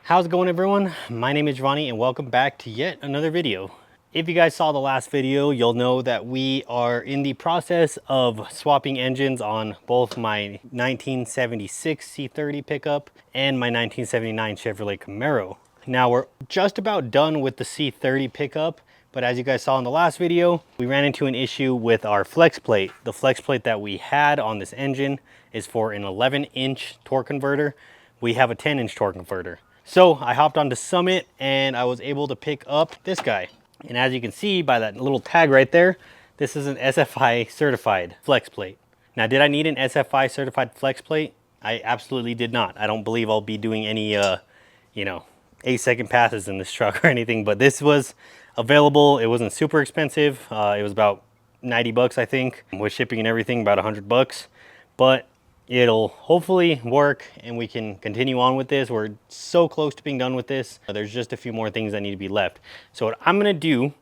How's it going, everyone? My name is Jovani and welcome back to yet another video. If you guys saw the last video, you'll know that we are in the process of swapping engines on both my 1976 C30 pickup and my 1979 Chevrolet Camaro. Now we're just about done with the C30 pickup, but as you guys saw in the last video, we ran into an issue with our flex plate. The flex plate that we had on this engine is for an 11-inch torque converter. We have a 10-inch torque converter. So I hopped onto Summit and I was able to pick up this guy. And as you can see by that little tag right there, this is an SFI certified flex plate. Now, did I need an SFI certified flex plate? I absolutely did not. I don't believe I'll be doing any, 8-second passes in this truck or anything, but this was available. It wasn't super expensive. It was about 90 bucks, I think, with shipping and everything, about 100 bucks. But it'll hopefully work and we can continue on with this. We're so close to being done with this. There's just a few more things that need to be left. So what I'm gonna do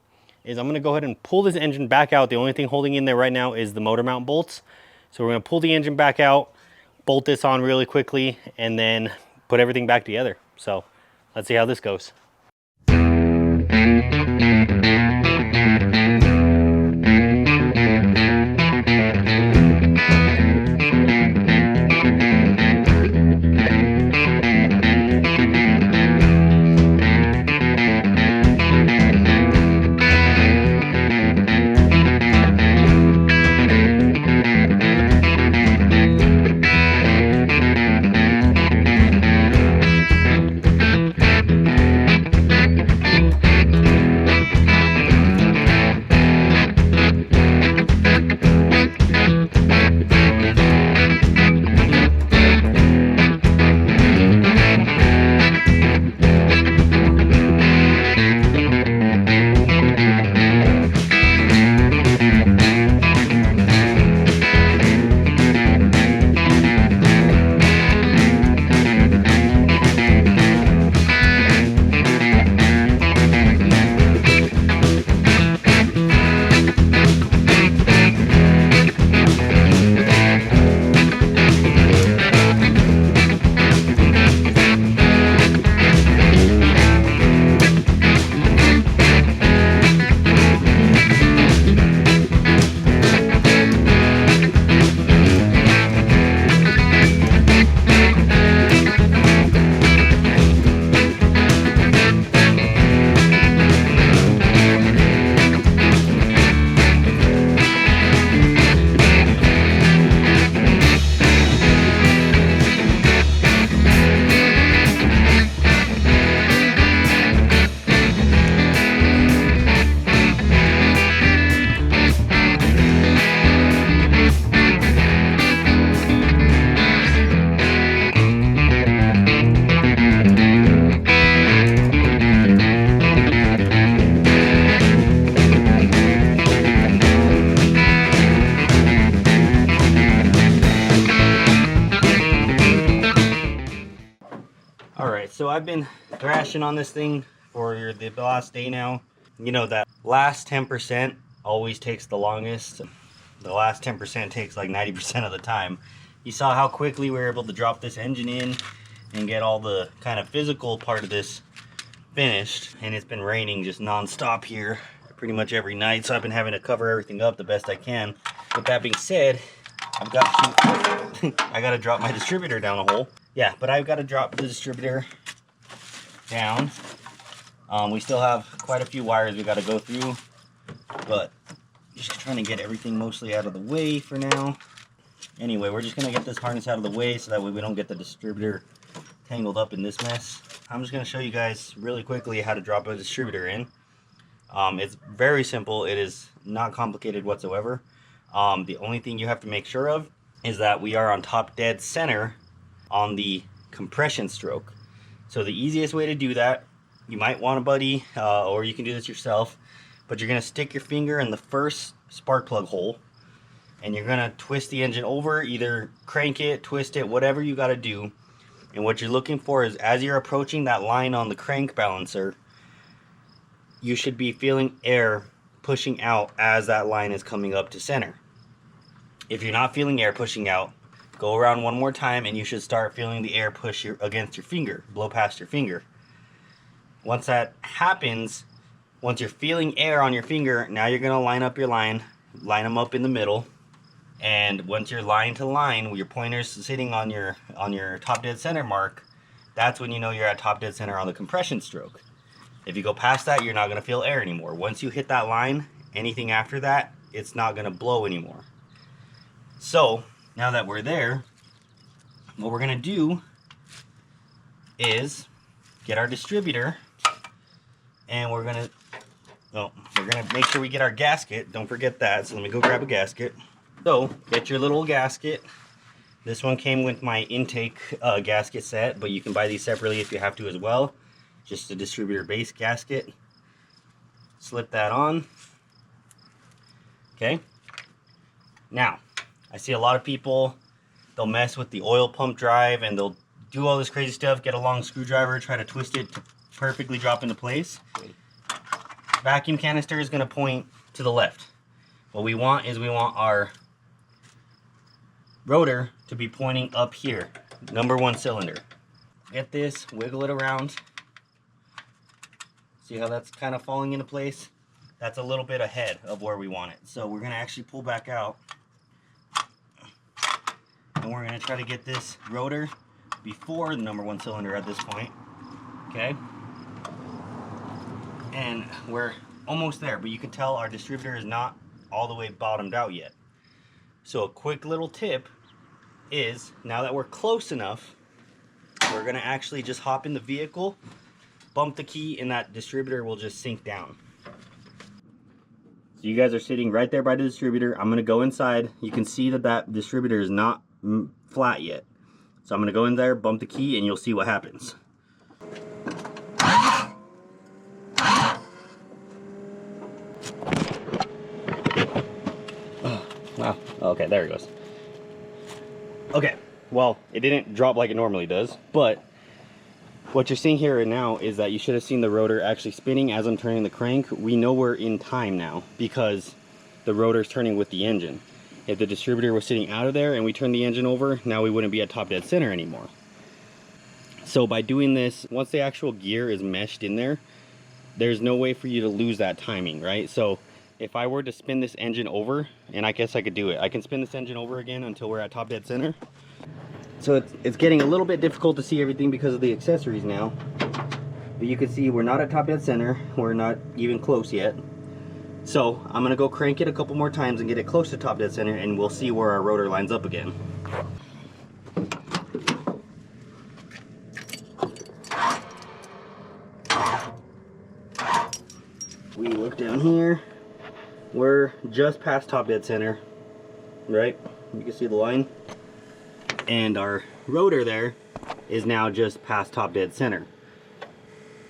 is I'm gonna go ahead and pull this engine back out. The only thing holding in there right now is the motor mount bolts. So we're gonna pull the engine back out, bolt this on really quickly, and then put everything back together. So let's see how this goes. So I've been thrashing on this thing for the last day now. You know that last 10% always takes the longest. The last 10% takes like 90% of the time. You saw how quickly we were able to drop this engine in and get all the kind of physical part of this finished. And it's been raining just non-stop here pretty much every night, so I've been having to cover everything up the best I can. With that being said, I've got to I gotta drop my distributor down a hole. Yeah, but I've got to drop the distributor down. We still have quite a few wires we got to go through, but just trying to get everything mostly out of the way for now. Anyway, we're just gonna get this harness out of the way so that way we don't get the distributor tangled up in this mess. I'm just gonna show you guys really quickly how to drop a distributor in. It's very simple. It is not complicated whatsoever. The only thing you have to make sure of is that we are on top dead center on the compression stroke. So the easiest way to do that, you might want a buddy, or you can do this yourself, but you're gonna stick your finger in the first spark plug hole and you're gonna twist the engine over, either crank it, twist it, whatever you gotta do. And what you're looking for is, as you're approaching that line on the crank balancer, you should be feeling air pushing out as that line is coming up to center. If you're not feeling air pushing out, Go around one more time and you should start feeling the air push against your finger, blow past your finger. Once that happens, once you're feeling air on your finger, now you're going to line up your line them up in the middle. And once you're line to line, with your pointer's sitting on your top dead center mark, that's when you know you're at top dead center on the compression stroke. If you go past that, you're not going to feel air anymore. Once you hit that line, anything after that, it's not going to blow anymore. So now that we're there, what we're going to do is get our distributor, and we're going to make sure we get our gasket. Don't forget that. So let me go grab a gasket. So get your little gasket. This one came with my intake gasket set, but you can buy these separately if you have to as well. Just a distributor base gasket. Slip that on. Okay. Now, I see a lot of people, they'll mess with the oil pump drive and they'll do all this crazy stuff, get a long screwdriver, try to twist it to perfectly drop into place. Vacuum canister is going to point to the left. What we want is we want our rotor to be pointing up here, #1 cylinder. Get this, wiggle it around. See how that's kind of falling into place? That's a little bit ahead of where we want it. So we're going to actually pull back out. And we're going to try to get this rotor before the #1 cylinder at this point. Okay? And we're almost there, but you can tell our distributor is not all the way bottomed out yet. So a quick little tip is, now that we're close enough, we're going to actually just hop in the vehicle, bump the key, and that distributor will just sink down. So you guys are sitting right there by the distributor. I'm going to go inside. You can see that that distributor is not flat yet. So I'm going to go in there, bump the key, and you'll see what happens. Wow. Okay, there it goes. Okay, well, it didn't drop like it normally does, but what you're seeing here and now is that you should have seen the rotor actually spinning as I'm turning the crank. We know we're in time now because the rotor's turning with the engine. If the distributor was sitting out of there and we turned the engine over, now we wouldn't be at top dead center anymore. So by doing this, once the actual gear is meshed in there, there's no way for you to lose that timing, right? So if I were to spin this engine over, and I guess I could do it, I can spin this engine over again until we're at top dead center. So it's getting a little bit difficult to see everything because of the accessories now. But you can see we're not at top dead center. We're not even close yet. So I'm gonna go crank it a couple more times and get it close to top dead center, and we'll see where our rotor lines up again. We look down here. We're just past top dead center, right? You can see the line. And our rotor there is now just past top dead center.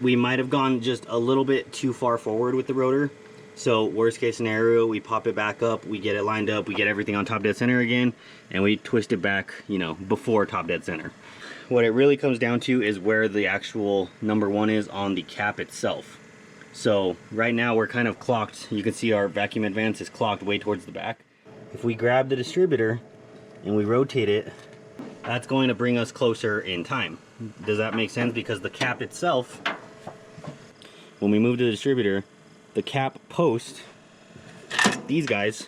We might have gone just a little bit too far forward with the rotor. So worst case scenario, we pop it back up, we get it lined up, we get everything on top dead center again, and we twist it back, you know, before top dead center. What it really comes down to is where the actual #1 is on the cap itself. So right now we're kind of clocked. You can see our vacuum advance is clocked way towards the back. If we grab the distributor and we rotate it, that's going to bring us closer in time. Does that make sense? Because the cap itself, when we move to the distributor, the cap post, these guys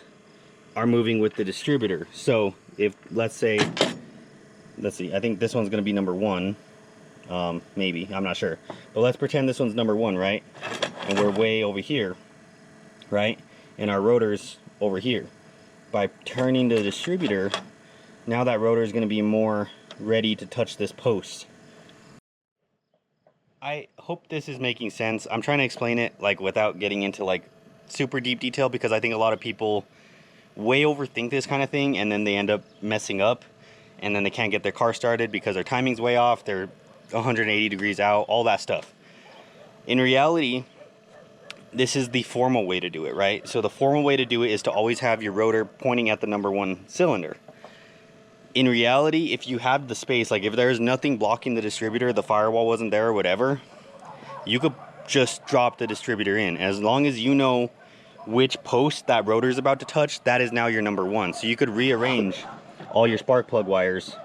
are moving with the distributor. So if, let's see, I think this one's going to be #1. Maybe, I'm not sure. But let's pretend this one's #1, right? And we're way over here, right? And our rotor's over here. By turning the distributor, now that rotor is going to be more ready to touch this post. I hope this is making sense. I'm trying to explain it like without getting into like super deep detail, because I think a lot of people way overthink this kind of thing and then they end up messing up, and then they can't get their car started because their timing's way off, they're 180 degrees out, all that stuff. In reality, this is the formal way to do it, right? So the formal way to do it is to always have your rotor pointing at the #1 cylinder. In reality, if you have the space, like if there's nothing blocking the distributor, the firewall wasn't there or whatever, you could just drop the distributor in. As long as you know which post that rotor is about to touch, that is now your #1. So you could rearrange all your spark plug wires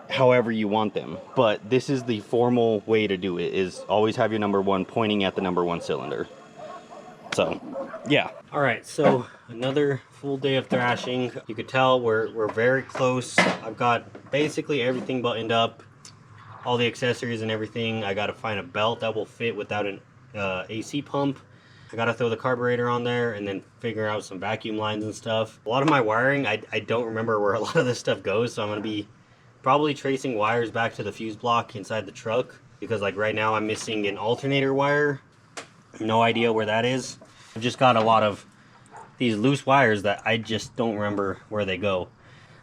however you want them. But this is the formal way to do it, is always have your number 1 pointing at the number 1 cylinder. So, yeah. All right, so another full day of thrashing. You could tell we're very close. I've got basically everything buttoned up, all the accessories and everything. I got to find a belt that will fit without an AC pump. I got to throw the carburetor on there and then figure out some vacuum lines and stuff. A lot of my wiring, I don't remember where a lot of this stuff goes, so I'm going to be probably tracing wires back to the fuse block inside the truck, because like right now I'm missing an alternator wire. No idea where that is. I've just got a lot of these loose wires that I just don't remember where they go.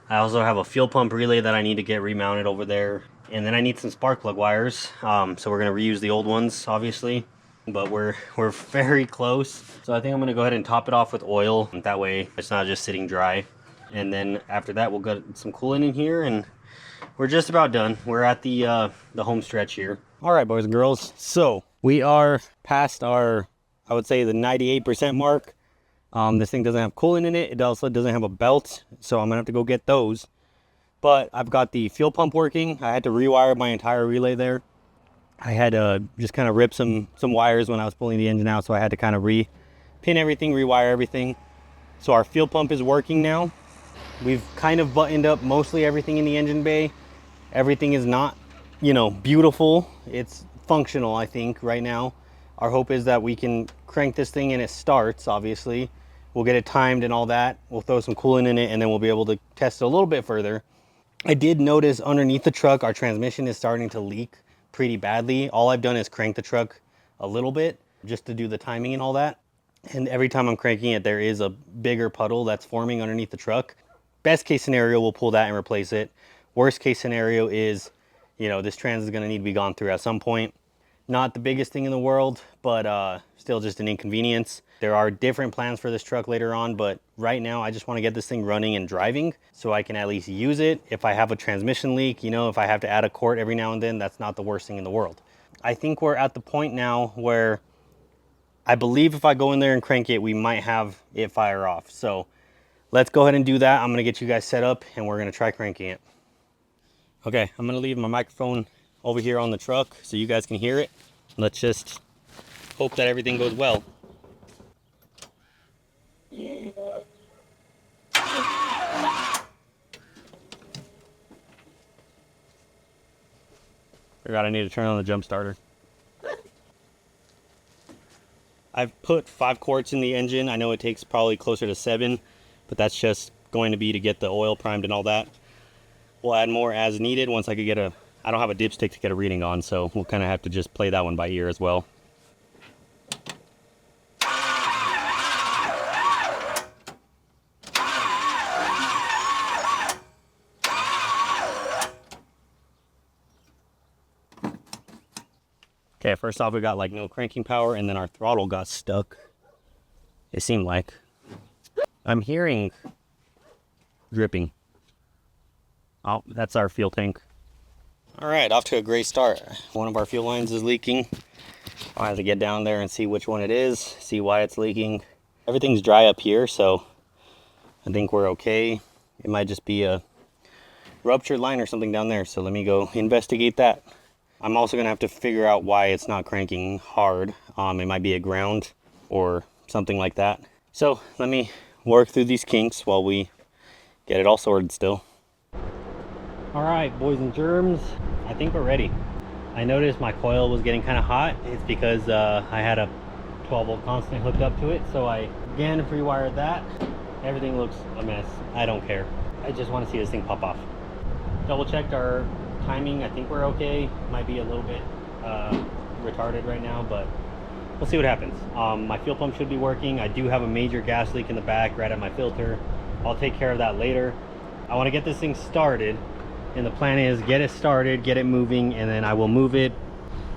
I also have a fuel pump relay that I need to get remounted over there. And then I need some spark plug wires. So we're going to reuse the old ones, obviously. But we're very close. So I think I'm going to go ahead and top it off with oil. That way it's not just sitting dry. And then after that we'll get some coolant in here, and we're just about done. We're at the home stretch here. All right, boys and girls. So we are past our, I would say, the 98% mark. This thing doesn't have coolant in it. It also doesn't have a belt, so I'm gonna have to go get those. But I've got the fuel pump working. I had to rewire my entire relay there. I had to just kind of rip some wires when I was pulling the engine out, so I had to kind of pin everything, rewire everything. So our fuel pump is working now. We've kind of buttoned up mostly everything in the engine bay. Everything is not, you know, beautiful. It's functional, I think, right now. Our hope is that we can crank this thing and it starts, obviously. We'll get it timed and all that. We'll throw some coolant in it, and then we'll be able to test it a little bit further. I did notice underneath the truck, our transmission is starting to leak pretty badly. All I've done is crank the truck a little bit just to do the timing and all that. And every time I'm cranking it, there is a bigger puddle that's forming underneath the truck. Best case scenario, we'll pull that and replace it. Worst case scenario is, you know, this trans is going to need to be gone through at some point. Not the biggest thing in the world, but still just an inconvenience. There are different plans for this truck later on, but right now I just want to get this thing running and driving so I can at least use it. If I have a transmission leak, you know, if I have to add a quart every now and then, that's not the worst thing in the world. I think we're at the point now where I believe if I go in there and crank it, we might have it fire off. So let's go ahead and do that. I'm going to get you guys set up and we're going to try cranking it. Okay, I'm going to leave my microphone over here on the truck so you guys can hear it. Let's just hope that everything goes well. Forgot I need to turn on the jump starter. I've put 5 quarts in the engine. I know it takes probably closer to 7, but that's just going to be to get the oil primed and all that. We'll add more as needed once I could get I don't have a dipstick to get a reading on, so we'll kind of have to just play that one by ear as well. Okay, first off we got like no cranking power, and then our throttle got stuck. It seemed like. I'm hearing dripping. Oh, that's our fuel tank. All right, off to a great start. One of our fuel lines is leaking. I'll have to get down there and see which one it is, see why it's leaking. Everything's dry up here, so I think we're okay. It might just be a ruptured line or something down there, so let me go investigate that. I'm also gonna have to figure out why it's not cranking hard. It might be a ground or something like that. So let me work through these kinks while we get it all sorted still. All right, boys and germs, I think we're ready. I noticed my coil was getting kind of hot. It's because I had a 12-volt constant hooked up to it, so I again rewired that. Everything looks a mess. I don't care. I just want to see this thing pop off. Double checked our timing. I think we're okay. Might be a little bit retarded right now, but we'll see what happens. My fuel pump should be working. I do have a major gas leak in the back right at my filter. I'll take care of that later. I want to get this thing started. And the plan is get it started, get it moving, and then I will move it.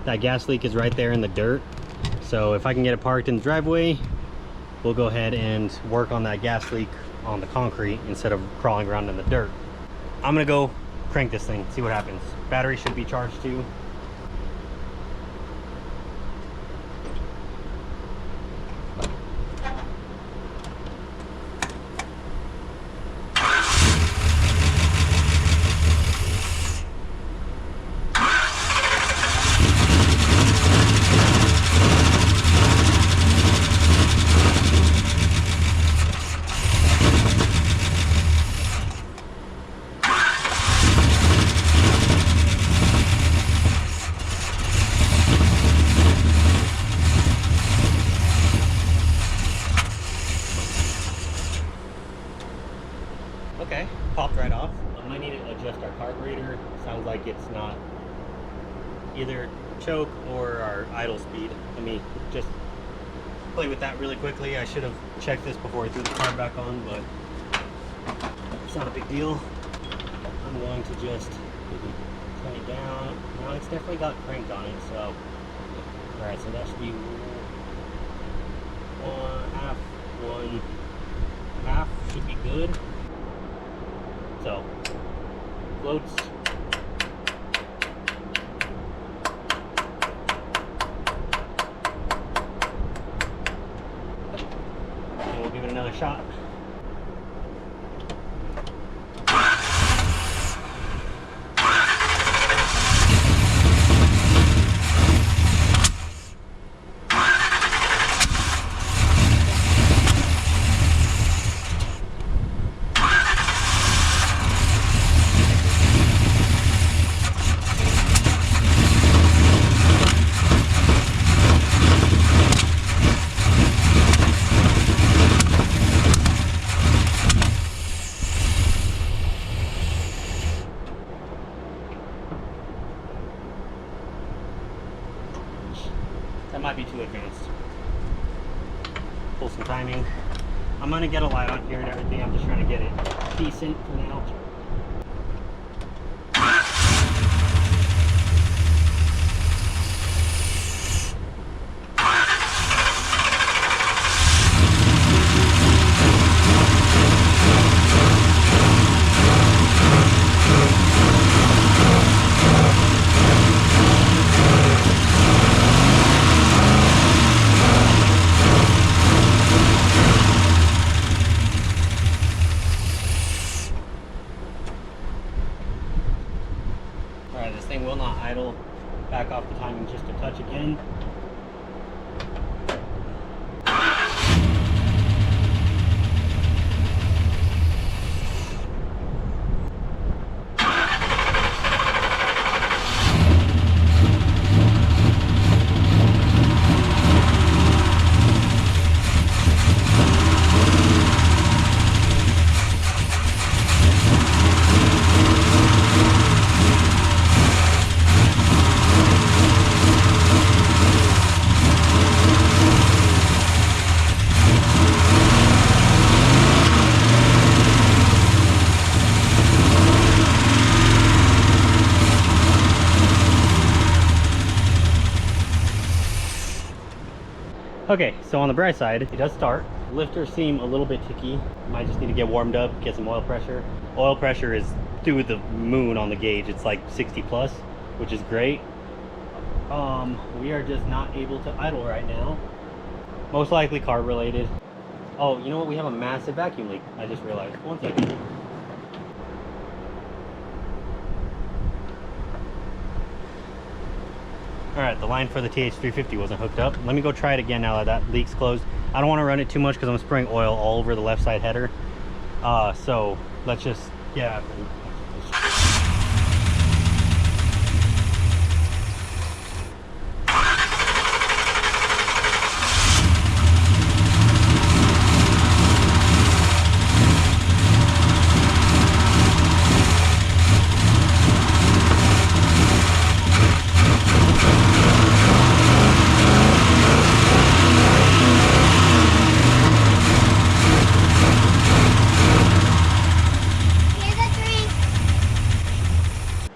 That gas leak is right there in the dirt. So if I can get it parked in the driveway, we'll go ahead and work on that gas leak on the concrete instead of crawling around in the dirt. I'm gonna go crank this thing, see what happens. Battery should be charged too. it's not either choke or our idle speed. Let me just play with that really quickly. I should have checked this before I threw the carb back on, but it's not a big deal. I'm going to just turn it down. Now it's definitely got crank on it, so alright, so that should be one half should be good. So floats. And we'll give it another shot. That might be too advanced. Pull some timing. I'm gonna get a light on here and everything. I'm just trying to get it decent for now. This thing will not idle. Back off the timing just a touch again. Okay, so on the bright side, it does start. Lifters seem a little bit ticky. Might just need to get warmed up, get some oil pressure. Oil pressure is through the moon on the gauge. It's like 60 plus, which is great. We are just not able to idle right now. Most likely carb related. Oh, you know what? We have a massive vacuum leak. I just realized. 1 second. Alright, the line for the TH350 wasn't hooked up. Let me go try it again now that that leak's closed. I don't want to run it too much because I'm spraying oil all over the left side header. So let's just get after it.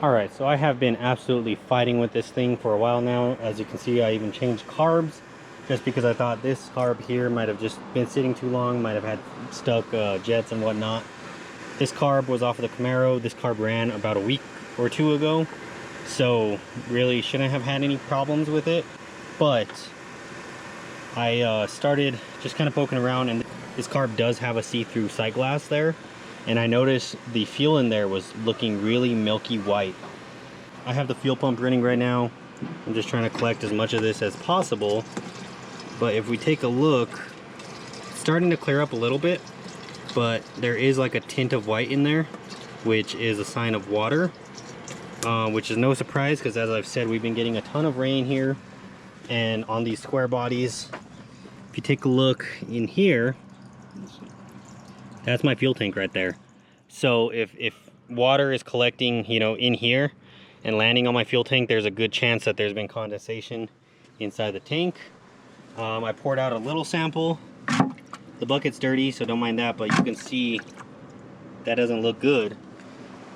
Alright, so I have been absolutely fighting with this thing for a while now. As you can see, I even changed carbs just because I thought this carb here might have just been sitting too long, might have had stuck jets and whatnot. This carb was off of the Camaro. This carb ran about a week or two ago, so really shouldn't have had any problems with it. But I started just kind of poking around, and this carb does have a see-through sight glass there. And I noticed the fuel in there was looking really milky white. I have the fuel pump running right now. I'm just trying to collect as much of this as possible. But if we take a look, it's starting to clear up a little bit, but there is like a tint of white in there, which is a sign of water, which is no surprise because, as I've said, we've been getting a ton of rain here. And on these square bodies, if you take a look in here, that's my fuel tank right there. So if water is collecting, you know, in here, and landing on my fuel tank, there's a good chance that there's been condensation inside the tank. I poured out a little sample. The bucket's dirty, so don't mind that, but you can see that doesn't look good.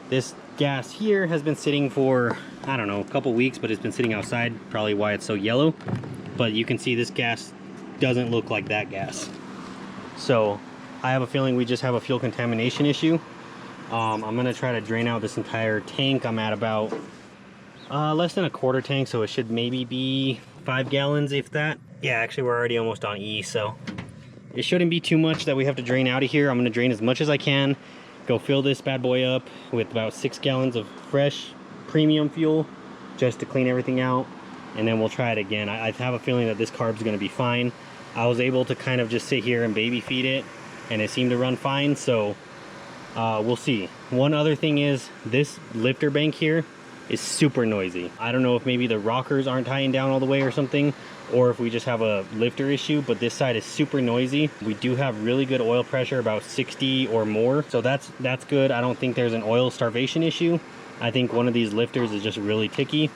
This gas here has been sitting for, I don't know, a couple weeks, but it's been sitting outside, probably why it's so yellow. But you can see this gas doesn't look like that gas. So I have a feeling we just have a fuel contamination issue. I'm gonna try to drain out this entire tank. I'm at about less than a quarter tank, so it should maybe be 5 gallons, if that. Yeah, actually we're already almost on E, so it shouldn't be too much that we have to drain out of here. I'm gonna drain as much as I can, go fill this bad boy up with about 6 gallons of fresh premium fuel just to clean everything out, and then we'll try it again. I have a feeling that this carb's gonna be fine. I was able to kind of just sit here and baby feed it, and it seemed to run fine, so we'll see. One other thing is this lifter bank here is super noisy. I don't know if maybe the rockers aren't tying down all the way or something, or if we just have a lifter issue, but this side is super noisy. We do have really good oil pressure, about 60 or more, so that's good. I don't think there's an oil starvation issue. I think one of these lifters is just really ticky.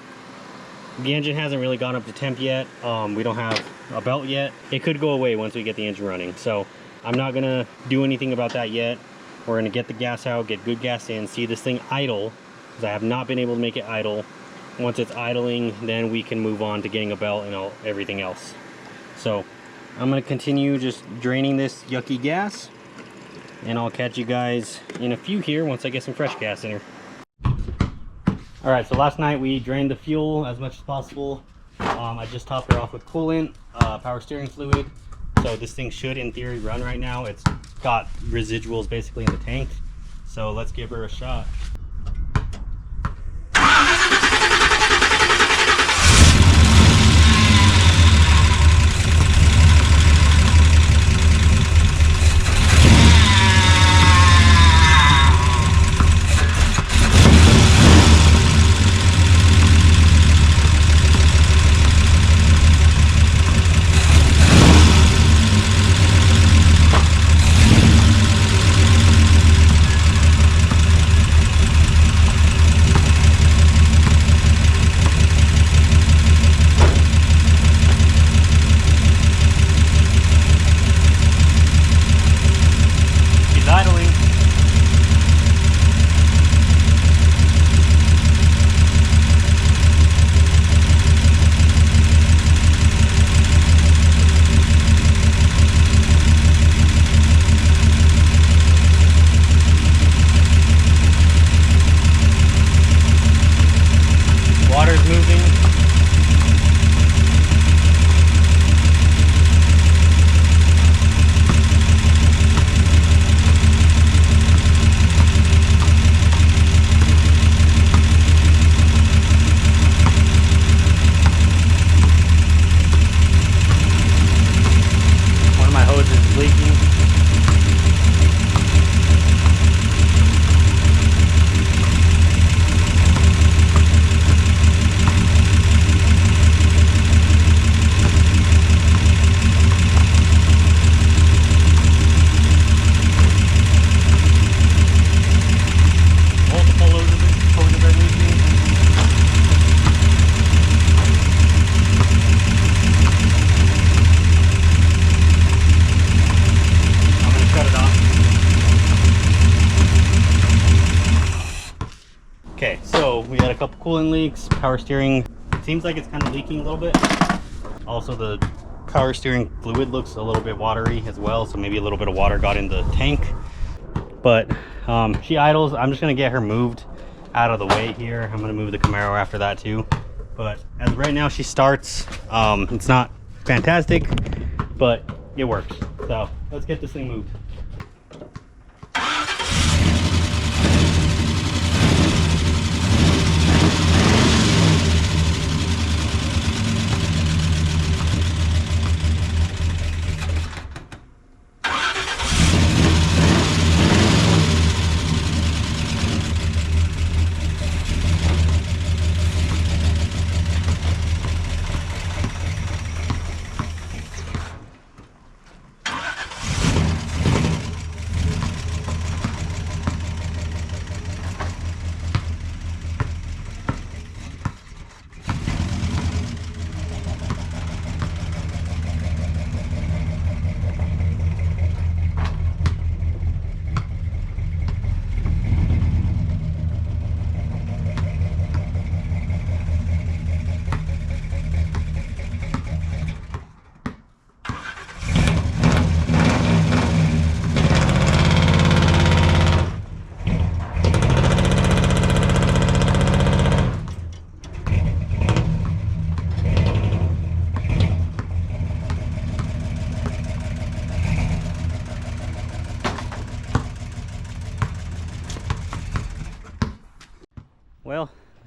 The engine hasn't really gone up to temp yet. We don't have a belt yet. It could go away once we get the engine running, so I'm not gonna do anything about that yet. We're gonna get the gas out, get good gas in, see this thing idle, because I have not been able to make it idle. Once it's idling, then we can move on to getting a belt and everything else. So I'm gonna continue just draining this yucky gas, and I'll catch you guys in a few here once I get some fresh gas in here. All right, so last night we drained the fuel as much as possible. I just topped her off with coolant, power steering fluid. So this thing should, in theory, run right now. It's got residuals basically in the tank. So let's give her a shot. Okay, so we had a couple coolant leaks. Power steering seems like it's kind of leaking a little bit. Also, the power steering fluid looks a little bit watery as well, so maybe a little bit of water got in the tank. But she idles. I'm just gonna get her moved out of the way here. I'm gonna move the Camaro after that too. But as of right now, she starts. It's not fantastic, but it works. So let's get this thing moved.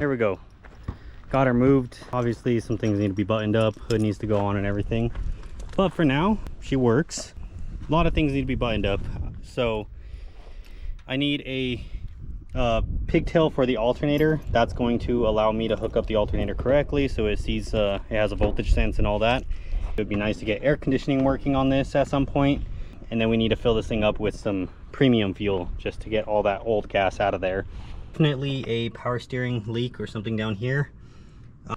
There we go. Got her moved. Obviously some things need to be buttoned up, hood needs to go on and everything, but for now she works. A lot of things need to be buttoned up. So I need a pigtail for the alternator. That's going to allow me to hook up the alternator correctly so it sees it has a voltage sense and all that. It would be nice to get air conditioning working on this at some point, and then we need to fill this thing up with some premium fuel just to get all that old gas out of there. Definitely a power steering leak or something down here.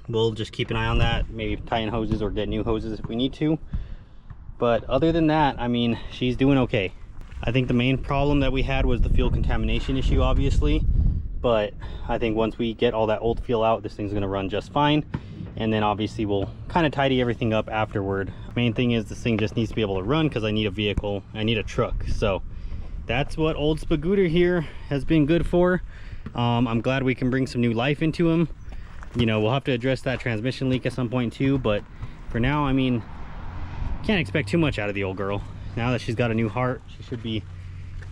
We'll just keep an eye on that, maybe tie in hoses or get new hoses if we need to. But other than that, I mean, she's doing okay. I think the main problem that we had was the fuel contamination issue, obviously, but I think once we get all that old fuel out, this thing's gonna run just fine. And then obviously we'll kind of tidy everything up afterward. Main thing is this thing just needs to be able to run because I need a vehicle, I need a truck. So that's what old Spagooter here has been good for. I'm glad we can bring some new life into him. You know, we'll have to address that transmission leak at some point too, but for now, I mean, can't expect too much out of the old girl. Now that she's got a new heart, she should be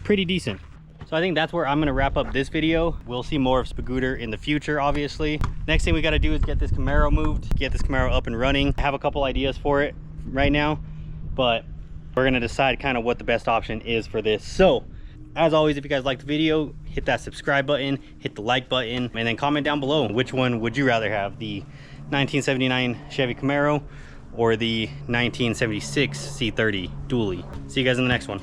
pretty decent. So I think that's where I'm gonna wrap up this video. We'll see more of Spagooter in the future, obviously. Next thing we gotta do is get this Camaro moved, get this Camaro up and running. I have a couple ideas for it right now, but we're gonna decide kind of what the best option is for this. So, as always, if you guys liked the video, hit that subscribe button, hit the like button, and then comment down below which one would you rather have, the 1979 Chevy Camaro or the 1976 C30 Dually. See you guys in the next one.